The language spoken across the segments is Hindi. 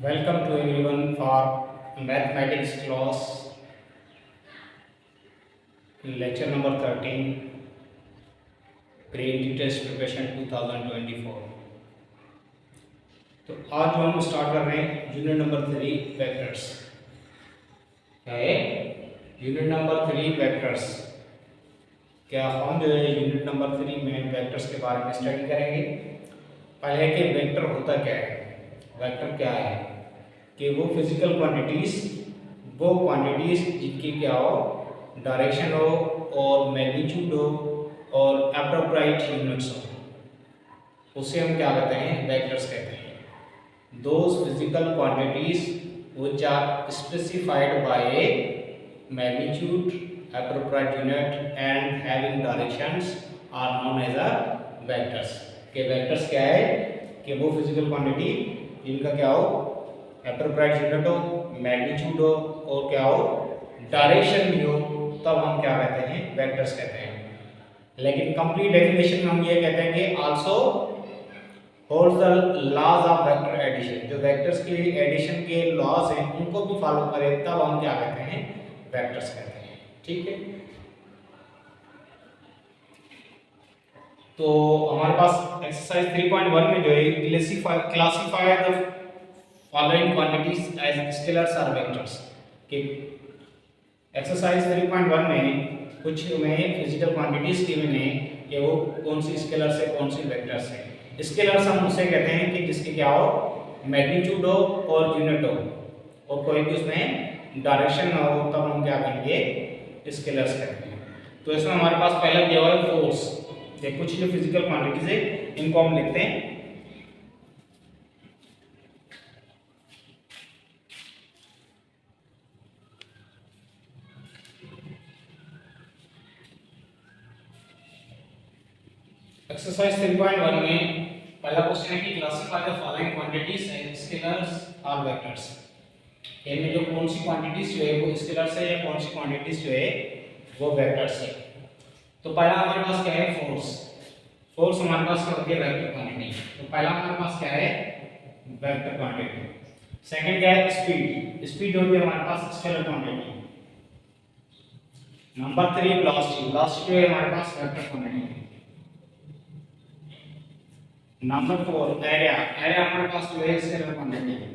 Welcome to everyone for mathematics class lecture number 13 pre test preparation 2024। तो आज जो हम स्टार्ट कर रहे हैं यूनिट नंबर 3 वेक्टर्स। क्या है यूनिट नंबर 3 वेक्टर्स। क्या हम जो है यूनिट नंबर 3 में वेक्टर्स के बारे में स्टडी करेंगे। पहले कि वेक्टर होता क्या है। वेक्टर क्या है कि वो फिजिकल क्वांटिटीज जिनकी क्या हो डायरेक्शन हो और मैग्नीट्यूड हो और एप्रोप्रिएट यूनिट्स हो, उसे हम क्या कहते हैं, वेक्टर्स कहते हैं। Those physical quantities which are specified by magnitude, appropriate unit and having directions are known as a vectors. के वेक्टर्स क्या है कि वो फिजिकल क्वांटिटी जिनका क्या हो एप्रोप्रिएट यूनिट हो, मैग्नीट्यूड हो और क्या हो डायरेक्शन भी हो, तब हम क्या कहते हैं, वेक्टर्स कहते हैं। लेकिन कंप्लीट डेफिनेशन में हम ये कहते हैं कि also holds the laws of vector addition. जो वेक्टर्स के एडिशन के लॉज हैं उनको भी फॉलो करे तब हम क्या कहते हैं, वेक्टर्स कहते हैं। ठीक है, तो हमारे पास एक्सरसाइज 3.1 में जो है classify the following quantities as scalars और वेक्टर्स। कि एक्सरसाइज 3.1 में कुछ में फिजिकल क्वांटिटीज गिवन है कि वो कौन सी स्केलर्स है कौन सी वेक्टर्स है। स्केलर्स हम उसे कहते हैं कि जिसके क्या हो मैग्नीट्यूड हो और यूनिट हो और कोई भी उसमें डायरेक्शन ना हो, तब हम क्या कहेंगे, स्केलर्स कहते हैं। तो इसमें हमारे पास पहला दिया हुआ है फोर्स। ये कुछ जो फिजिकल क्वांटिटीज है इनको हम लिखते हैं। एक्सरसाइज 3.1 में पहला क्वेश्चन है कि classify the following quantities as scalars और वेक्टर्स। इनमें जो कौन सी क्वांटिटीज जो है वो स्केलर्स है या कौन सी क्वांटिटीज जो है वो वेक्टर्स है। तो पहला हमारे पास क्या है, फोर्स। फोर्स हमारे पास क्या होती है, वेक्टर क्वांटिटी। तो पहला हमारे पास क्या है, वेक्टर क्वांटिटी। सेकंड क्या है, स्पीड। स्पीड होती है हमारे पास scalar quantity. Number 3 velocity. Velocity है हमारे पास vector quantity. Number 4 area. Area हमारे पास जो है स्केलर क्वांटिटी है।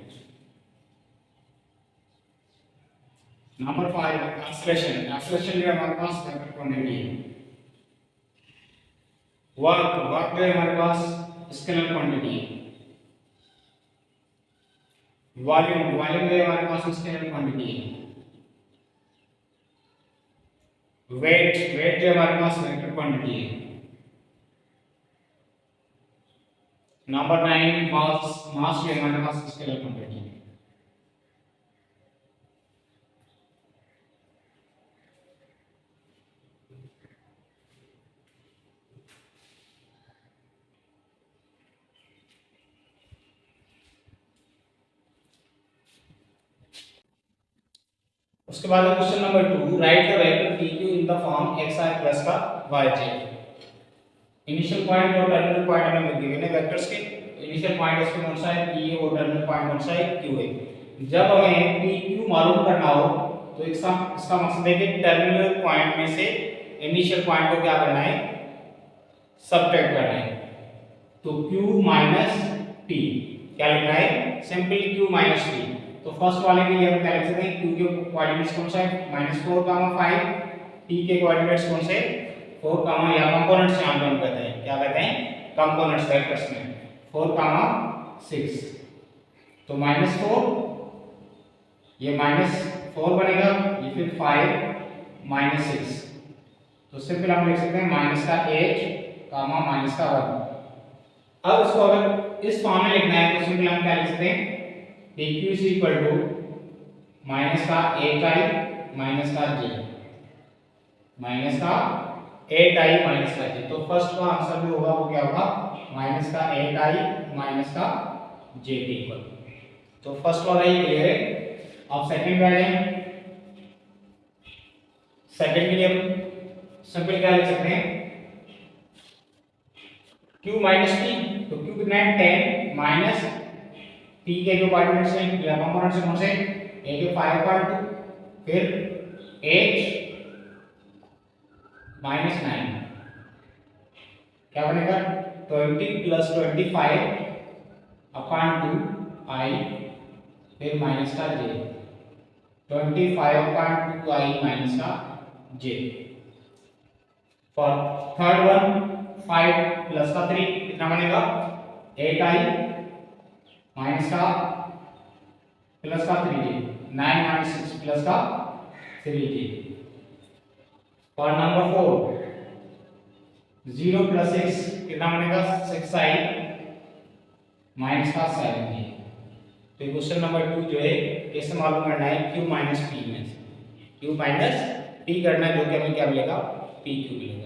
Number 5 acceleration. एक्सेलरेशन जो है हमारे पास वेक्टर क्वांटिटी है। वर्क। वर्क जो है हमारे पास स्केलर क्वांटिटी है। वॉल्यूम। वॉल्यूम जो है हमारे पास स्केलर क्वांटिटी है। वेट। वेट जो है हमारे पास वेक्टर क्वांटिटी है। Number 9 mass. मास जो है हमारे पास स्केलर क्वांटिटी है। उसके बाद question number 2, right the vector P Q in the form x I plus का वाई जे। इनिशियल पॉइंट और टर्मिनल पॉइंट हमें गिवन है वेक्टर्स के। इनिशियल पॉइंट इसमें कौन सा है, पी और टर्मिनल पॉइंट कौन सा है, क्यू है। जब हमें पी क्यू मालूम करना हो तो इसका मकसद है कि टर्मिनल पॉइंट में से इनिशियल पॉइंट को क्या करना है, सबट्रैक्ट करना है। तो q माइनस टी क्या लिखना है, सिंपल q माइनस टी। तो फर्स्ट वाले के लिए हम क्या लिख सकते हैं, q के कोऑर्डिनेट्स कौन सा है, -4, 5, t के कोऑर्डिनेट्स कौन से 4, या कंपोनेंट्स यहां पे हम कहते हैं, क्या कहते हैं, कंपोनेंट्स वेक्टर्स में 4, 6। तो -4 ये -4 बनेगा, ये फिर 5 -6। तो सिंपल हम लिख सकते हैं -8, -1। अब इसको अगर इस फॉर्म में लिखना है तो सिंपल हम क्या लिख सकते हैं, PQ = -8i -j, तो फर्स्ट का आंसर जो होगा वो क्या होगा, -8i -j। तो फर्स्ट वाला ही क्लियर है। अब सेकंड वाले सेकंड के लिए हम सिंपल क्या लिख सकते हैं, q - t। तो q कितना है, 10 - पी के जो पार्टिकल्स हैं या कंपोनेंट्स कौन से, ए के 5.2, फिर 8 माइनस 9 क्या बनेगा 20 प्लस 25 अपॉन 2 आई, फिर माइनस का जे, 25 अपॉन 2 आई माइनस का जे। फॉर थर्ड वन 5 प्लस का 3 कितना बनेगा 8 आई माइनस का प्लस का 3 जे, 9 माइनस 6 प्लस का 3 जे। फॉर नंबर 4 0 प्लस 6 कितना बनेगा 6 आई माइनस का 7 जे। तो क्वेश्चन नंबर 2 जो है कैसे मालूम करना है q माइनस पी में से, q माइनस पी करना है, जो कि हमें क्या मिलेगा पी क्यू मिलेगा।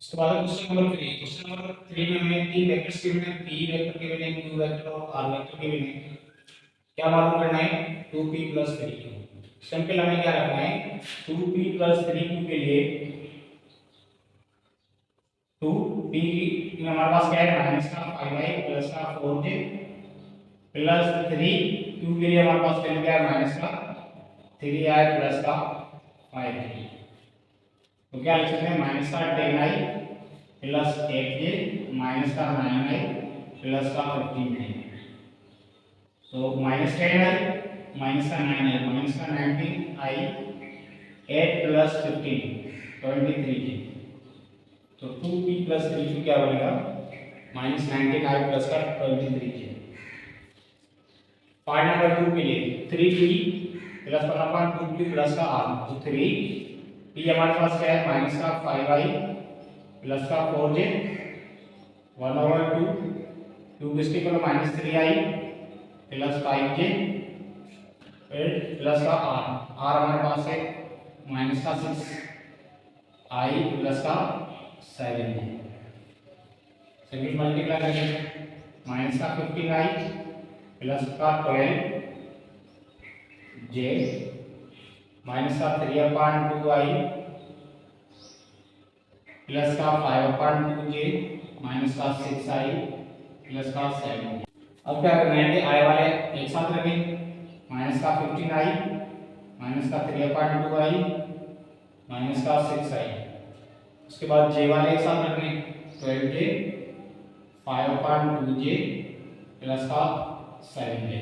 उसके बाद क्वेश्चन नंबर 3, क्वेश्चन नंबर 3 में हमें तीन वेक्टर्स गिवन है, p वेक्टर गिवन है, q वेक्टर और r वेक्टर गिवन है। क्या मालूम करना है 2p प्लस 3q। सिंपल हमें क्या रखना है 2p प्लस 3q के लिए 2p में हमारे पास क्या है माइनस का 5i प्लस का 4j प्लस 3q के लिए हमारे पास क्या है माइनस का 3i प्लस का 5j। तो क्या लिख सकते हैं माइनस का 10i प्लस 8j माइनस का 9i प्लस का 15j। तो माइनस 10i माइनस का 9i माइनस का 19i 8 प्लस 15 23j। तो 2p प्लस 3q क्या बनेगा माइनस 19i प्लस का 23j। पार्ट नंबर 2 के लिए 3p प्लस 1/2q प्लस का r, तो 3p हमारे पास क्या है माइनस का 5i प्लस का 4j 1/2 क्यूब इसके equal minus 3i plus 5j plus का r हमारे पास है माइनस का 6i प्लस का 7j। सिंगल मल्टीप्लाई करेंगे माइनस का 15i प्लस का 12j माइनस का 3/2i प्लस का 5/2j माइनस का 6i प्लस का 7। अब क्या करना है कि i वाले एक साथ रखें माइनस का 15i माइनस का 3/2i माइनस का 6i। उसके बाद j वाले एक साथ रखने 12j 5/2j प्लस का 7j।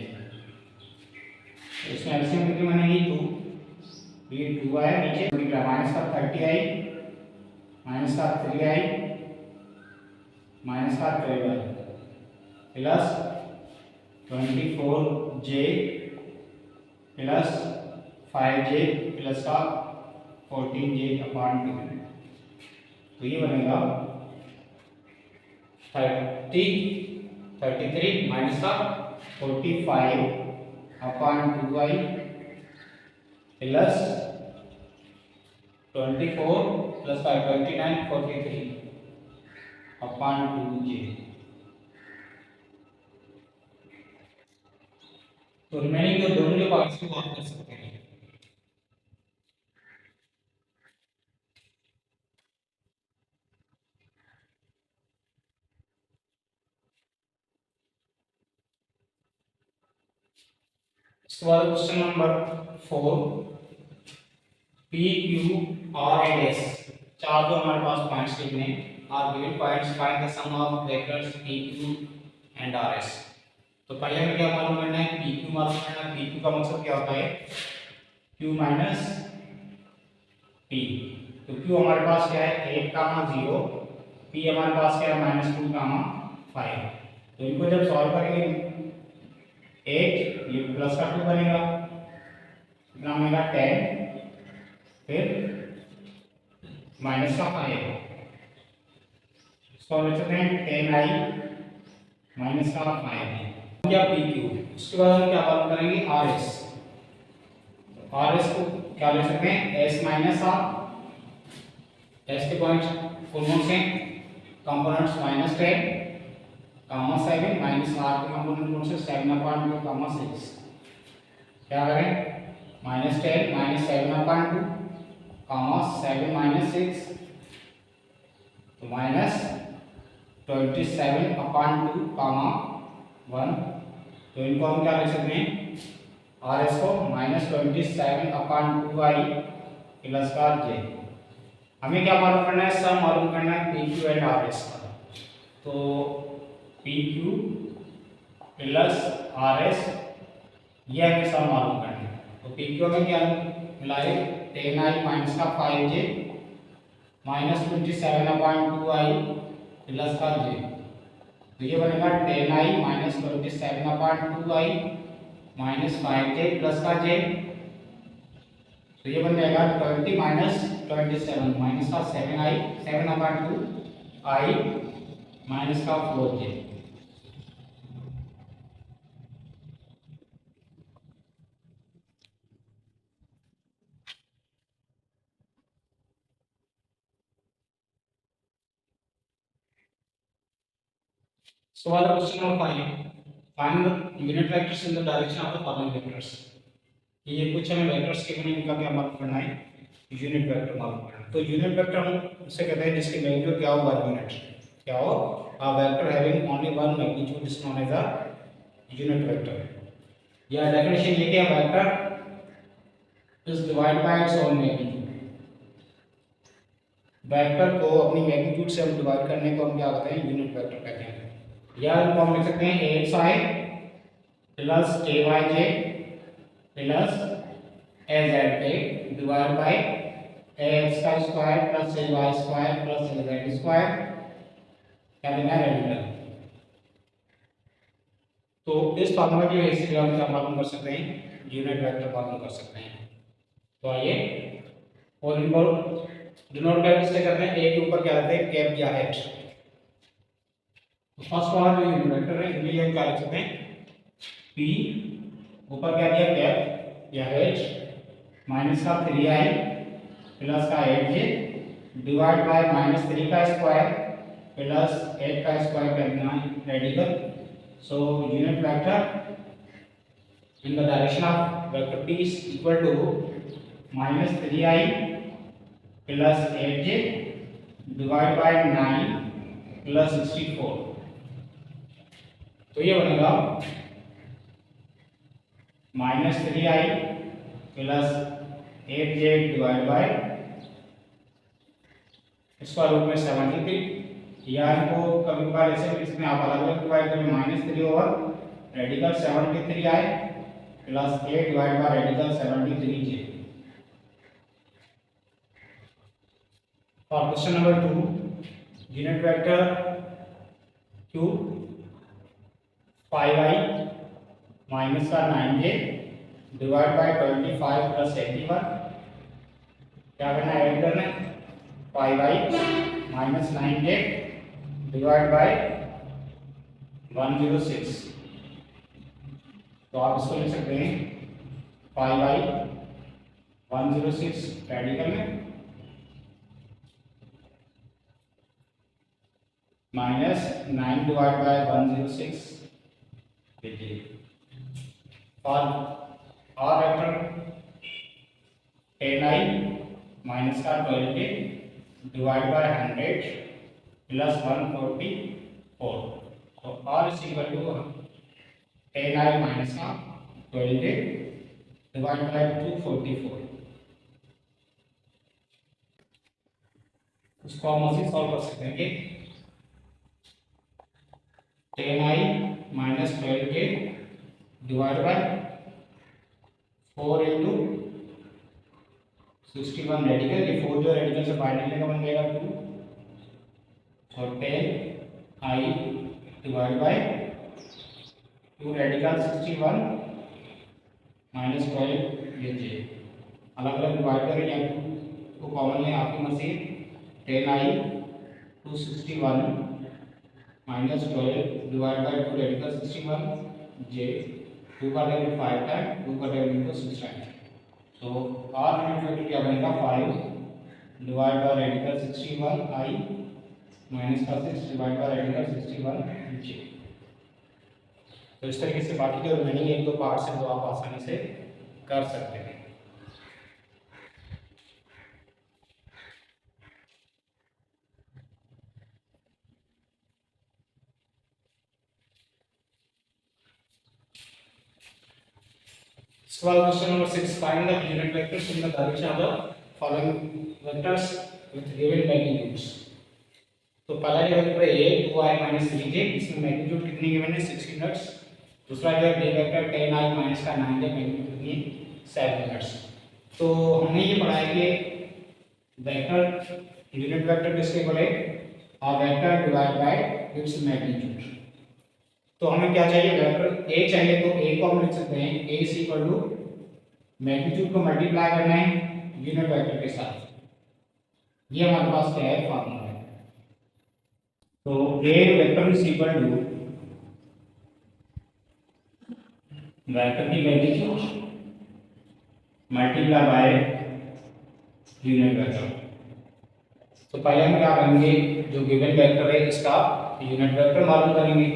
इसमें एलसीएम कितनी बनेगी 2, ये 2 आया नीचे माइनस का 30i माइनस का 3i माइनस का 12i plus 24j plus 5j plus का 14j अपॉन 2। तो ये बनेगा 33 माइनस का 45 upon 2i plus 24 plus 5 29 43 upon 2j। तो रिमेनिंग जो दोनों जो पार्ट्स को आप कर सकते हैं। इसके बाद question number 4 p q r and s चार जो हमारे पास पॉइंट्स लिखने are given points find the sum of vectors p q and r s। तो पहले हमें क्या मालूम करना है p q मालूम करना है। p q का मतलब क्या होता है q माइनस p। तो q हमारे पास क्या है 8 0, p हमारे पास क्या है -2 5। तो इनको जब सॉल्व करेंगे 8 ये प्लस का 2 बनेगा कितना बनेगा 10 फिर माइनस का 5 इसको लिख सकते हैं 10i माइनस का 5 क्या पी क्यू। उसके बाद हम क्या मालूम करेंगे आर एस। आर एस को क्या लिख सकते हैं एस माइनस आर, एस के पॉइंट फुल नोट्स हैं कंपोनेंट्स -10 7 माइनस आर के कंपोनेंट कौन से 7/2 6। क्या करें, -10 -7/2 कॉमा 7 -6 तो -27/2 कॉमा 1। तो इनको हम क्या लिख सकते हैं, आर एस को -27/2i प्लस का जे। हमें क्या मालूम करना है, सम मालूम करना है P Q and R S का। तो P Q plus R S ये हमें सम मालूम करना है। तो पी क्यू में क्या मिलाए, 10i माइनस का 5j -27/2i प्लस का j। तो ये बनेगा 10i -27/2i -5j प्लस का j। तो ये बन जाएगा 20 -27 माइनस का 7i 7/2i माइनस का 4j। So other question number 5, find the unit vectors in the direction of the following vectors। ये कुछ हमें वेक्टर्स के बने, इनका क्या मालूम करना है, यूनिट वेक्टर मालूम करना है। तो यूनिट वेक्टर हम उसे कहते हैं जिसकी वैल्यू क्या हो, 1 यूनिट। क्या हो, a vector having only one magnitude is known as a unit vector। या डेफिनेशन ये क्या, vector is divided by its own magnitude। Vector को अपनी मैग्नीट्यूड से हम डिवाइड करने को हम क्या कहते हैं, यूनिट वेक्टर कहते हैं। या इनको हम लिख सकते हैं 8i plus kyj plus azk divide by ax का square plus ay square plus az square, क्या देना है, रेडिकल। तो इस फार्मूला की वजह से हम क्या मालूम कर सकते हैं, यूनिट वेक्टर मालूम कर सकते हैं। तो आइए और इनको डिनोट कैसे करते हैं, ए के ऊपर क्या रहता है, कैप या हेड। फर्स्ट वाला जो यूनिट वेक्टर है इनके लिए हम क्या लिख सकते हैं, p ऊपर क्या दिया, कैप या हेड माइनस का 3i प्लस का 8j डिवाइड बाय -3 का स्क्वायर प्लस 8 का स्क्वायर करना radical. So unit vector in the direction of vector p is equal to -3i plus 8j divide by 9 plus 64। तो ये बनेगा -3i plus 8j divide by square root में 73। या इनको कभी कभार ऐसे भी इसमें आप अलग अलग डिवाइड करें, -3 over radical 73i plus 8 divide by radical 73j। और question number 2, unit vector q 5i minus का 9j डिवाइड बाय 25 प्लस 81। क्या करना है, ऐड करना है, 5i minus 9j divide by 106। तो आप इसको लिख सकते हैं 5i 106 रेडिकल में माइनस 9 डिवाइड बाय 106 और आर वेक्टर 10i माइनस का 12j डिवाइड बाय 100 प्लस 144। तो R is equal to 10i minus का 12j डिवाइड बाय 244। उसको हम ऐसे सॉल्व कर सकते हैं कि 10i minus 12j divide by 4 into 61 radical. ये 4 जो रेडिकल से बाहर निकलेगा बन जाएगा 2 और 10i divide by 2 radical 61 minus 12 ये j अलग अलग डिवाइड करें या 2 को कॉमन लें आपकी machine 10i 261 minus 12 divide by 2 radical 61 j 2 का डेरिवेटिव 5 टाइम 2 का डेरिवेटिव 6 टाइम। तो r यूनिट वेक्टर क्या बनेगा 5 divide by radical 61 i minus का 6 डिवाइड बाय रेडिकल 61 j। तो इस तरीके से बाकी जो रिमेनिंग एक दो पार्ट्स हैं वो आप आसानी से कर सकते हैं। Question number 6. Find the unit vectors in the direction of the following vectors with given magnitudes. तो पहला जो वेक्टर है a 2i minus 3j, इसमें मैग्नीट्यूड कितनी गिवन है 6 यूनिट्स। दूसरा जो है वेक्टर 10i minus का 9j, मैग्नीट्यूड कितनी है 7 यूनिट्स। तो हमने ये पढ़ा है कि वेक्टर यूनिट वेक्टर किसके बोले, a vector divide by its magnitude. तो हमें क्या चाहिए, वेक्टर a चाहिए, तो a को हम लिख सकते हैं a is equal to magnitude को मल्टीप्लाई करना है यूनिट वेक्टर के साथ। ये हमारे पास क्या है, फॉर्मूला है। तो a vector is equal to vector की magnitude multiply by unit vector. तो पहले हम क्या करेंगे, जो गिवन वेक्टर है इसका यूनिट वेक्टर मालूम करेंगे।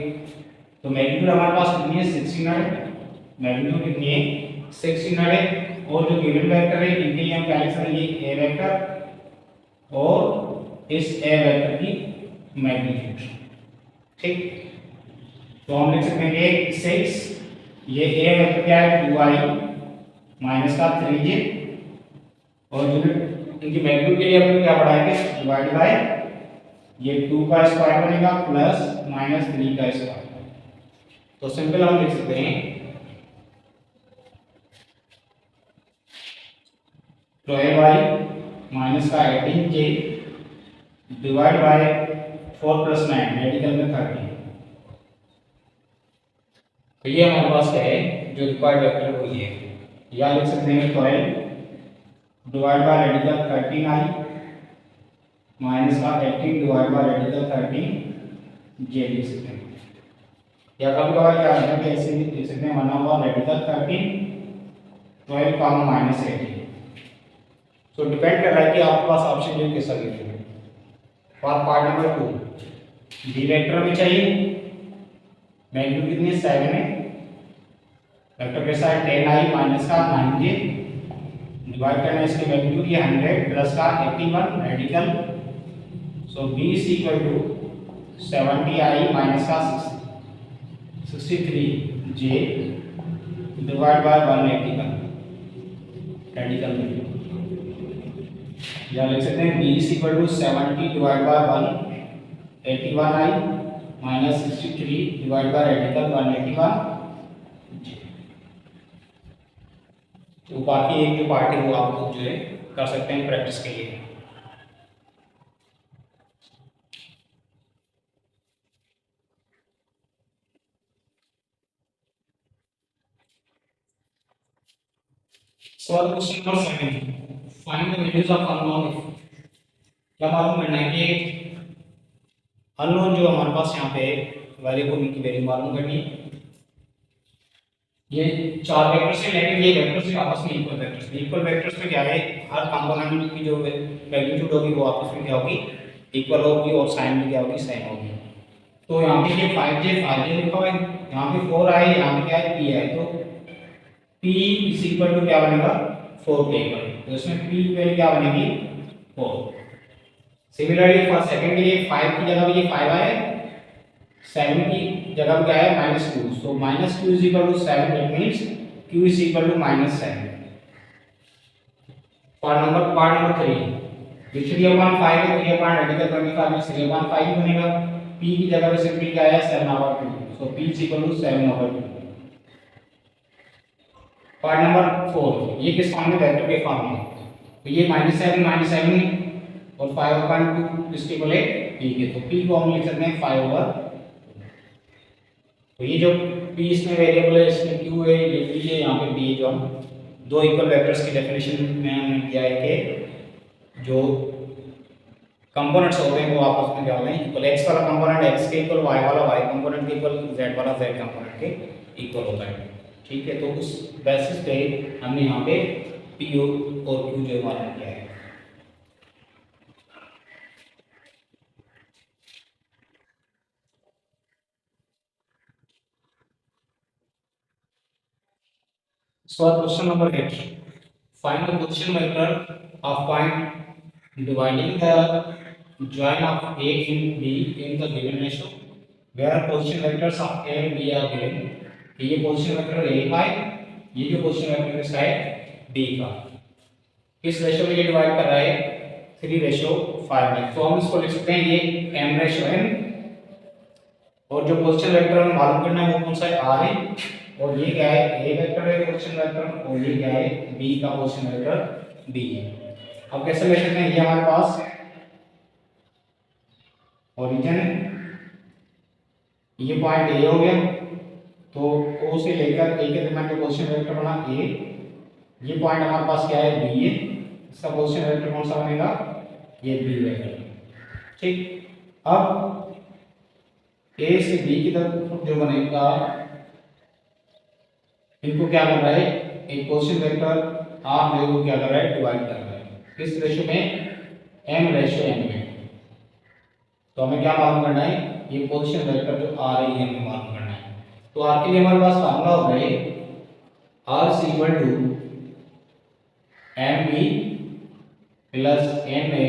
तो मैग्नीट्यूड हमारे पास कितनी है 6 यूनिट, मैग्नीट्यूड कितनी है 6 यूनिट है। और जो गिवन वेक्टर है इनके हम क्या लिख सकते हैं, ए वेक्टर और इस ए वेक्टर की मैग्नीट्यूड। ठीक, तो हम लिख सकते हैं 6, ये ए वेक्टर क्या है 2i माइनस का 3j, और यूनिट इनकी मैग्नीट्यूड के लिए हम क्या बढ़ाएंगे, डिवाइड बाय ये 2 का स्क्वायर बनेगा प्लस माइनस 3 का स्क्वायर। तो सिंपल हम लिख सकते हैं 12i माइनस का 18j divide by 4 plus 9, radical में 30। तो ये हमारे पास क्या है, जो रिक्वायर्ड वेक्टर है वो ये है। या लिख सकते हैं 12 divide by radical 13i minus का 18 डिवाइड बाय रेडिकल 13j लिख सकते हैं। या कभी कभार क्या होता है कि ऐसे लिख सकते हैं 1/, रेडिकल 13 12 कॉमा माइनस 18। तो डिपेंड कर रहा है कि आपके पास ऑप्शन जो कैसा लिखे हैं। और पार्ट नंबर 2 डी वेक्टर में चाहिए, मैग्नीट्यूड कितनी है 7 है, वेक्टर कैसा है 10i माइनस का 9j, डिवाइड करना है इसके मैग्नीट्यूड ये 100 प्लस का 81 radical. So b is equal to 70i minus का 63j डिवाइड बाय 181 रेडिकल में। या लिख सकते हैं b is equal to 70 divide by 181i minus 63 divide by radical 181। तो बाकी एक जो पार्ट है वो आप लोग जो है कर सकते हैं प्रैक्टिस के लिए। सवाल question number 7, find the values of unknown. क्या मालूम करना है कि अननोन जो हमारे पास यहाँ पे वेरिएबल उनकी वैल्यू मालूम करनी है। ये 4 वेक्टर्स हैं, लेकिन ये वेक्टर्स भी आपस में इक्वल वेक्टर्स हैं। इक्वल वेक्टर्स में क्या है, हर कंपोनेंट की जो मैग्नीट्यूड होगी वो आपस में क्या होगी, इक्वल होगी, और साइन में क्या होगी, सेम होगी। तो यहाँ पे ये 5j लिखा हुआ है, यहाँ पे 4i, यहाँ पे क्या है p है। तो p इज इक्वल टू क्या बनेगा 4 के इक्वल। तो इसमें p की वैल्यू क्या बनेगी 4। सिमिलरली फॉर सेकंड के लिए 5 की जगह पे ये 5 आया, 7 की जगह पे क्या है -2। So -2 is equal to 7, that means q is equal to -7। Part number 3, ये 3/5 है, 3/रेडिकल 25 में 3/5 बनेगा। p की जगह पे सिंपली क्या है 7/2। So p is equal to 7/2। Part number 4, ये किस फॉर्म में, वेक्टर के फॉर्म में। तो ये -7 और 5/2 इसके बोले p के। तो p को हम लिख सकते हैं 5/2। तो ये जो p इसमें वेरिएबल है, इसमें q है, ये p है, यहाँ पे b है। जो हम दो इक्वल वेक्टर्स की डेफिनेशन में हमने किया है कि जो कंपोनेंट्स होते हैं वो आपस में क्या होते हैं इक्वल। x वाला कंपोनेंट x के इक्वल, y वाला y कंपोनेंट के इक्वल, z वाला z कंपोनेंट के इक्वल होता है। ठीक है, तो उस बेसिस पे हमने यहाँ पे p और q जो मालूम किया है। So question number 8. Find the position vector of point dividing the join of A in B in the given ratio, where position vectors of A and B are given. ये position vector A का है, ये जो position vector किसका है B का. किस रेशियो में ये डिवाइड कर रहा है 3:5 में. तो हम इसको लिख सकते हैं ये m/n, और जो पोजीशन वेक्टर हमें मालूम करना है वो कौन सा है r है, और ये क्या है a वेक्टर है पोजीशन वेक्टर, और ये क्या है b का पोजीशन वेक्टर b है. अब कैसे ले सकते हैं, ये हमारे पास ओरिजिन है, ये पॉइंट a हो गया, तो o से लेकर a के दरमियान जो पोजीशन वेक्टर बना a, ये पॉइंट हमारे पास क्या है b है, इसका पोजीशन वेक्टर कौन सा बनेगा ये b वेक्टर. ठीक, अब a से b की तरफ जो बनेगा इनको क्या कर रहा है, एक पोजीशन वेक्टर r में वो क्या कर रहा है डिवाइड कर रहा है किस रेशियो में m/n में. तो हमें क्या मालूम करना है, ये पोजीशन वेक्टर जो r है ये हमें मालूम करना है. तो r के लिए हमारे पास फार्मूला होगा ये r = mb plus na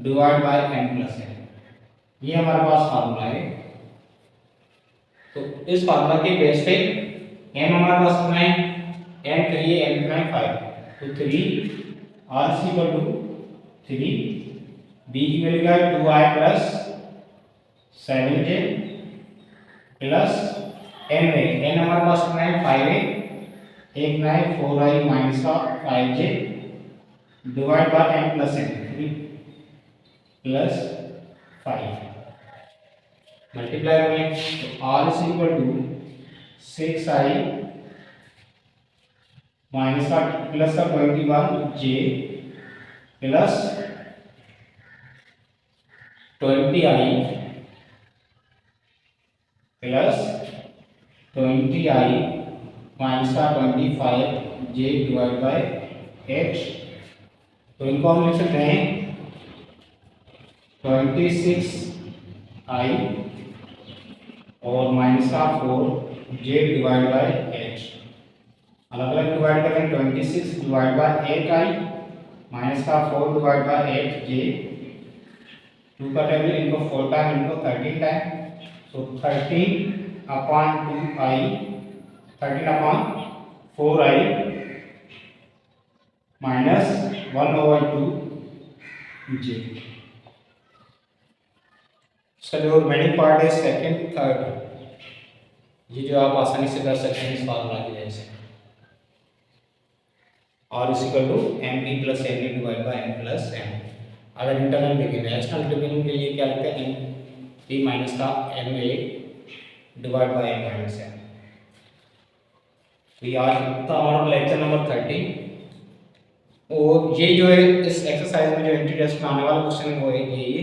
divide by n plus n. ये हमारे पास फार्मूला है. तो इस फार्मूला के बेस पे m हमारे पास कितना है, m 3 है, n कितना है 5, तो 3 r = 3, b की वैल्यू क्या है 2i plus 7j plus n हमारे पास कितना है 5 है, एक ना है 4i माइनस का 5j divide by n plus n, 3 plus 5 multiply में, तो r = 6i माइनस का प्लस का 21j plus 20i plus 20i minus का 25j डिवाइड बाय 8. तो इनको हम लिख सकते हैं 26i और माइनस का 4j डिवाइड बाय 8. अलग अलग डिवाइड करें, 26 डिवाइड बाय 8i माइनस का 4 डिवाइड बाय 8j, 2 का टेबल इनको 4 टाइम इनको 13 टाइम, सो 13/2i 13/4i माइनस 1/2j. इसका जो रिमेनिंग पार्ट है सेकंड थर्ड, ये जो आप आसानी से कर सकते हैं इस फार्मूला की वजह से. r = mb plus na divide by n plus m. अगर इंटरनल डिवीजन है, एक्सटर्नल डिवीजन के लिए क्या लिखते हैं mb माइनस का na divide by n minus m. तो ये आज था हमारा लेक्चर नंबर 30, और ये जो है इस एक्सरसाइज में जो एंट्री टेस्ट में आने वाला क्वेश्चन है वो है ये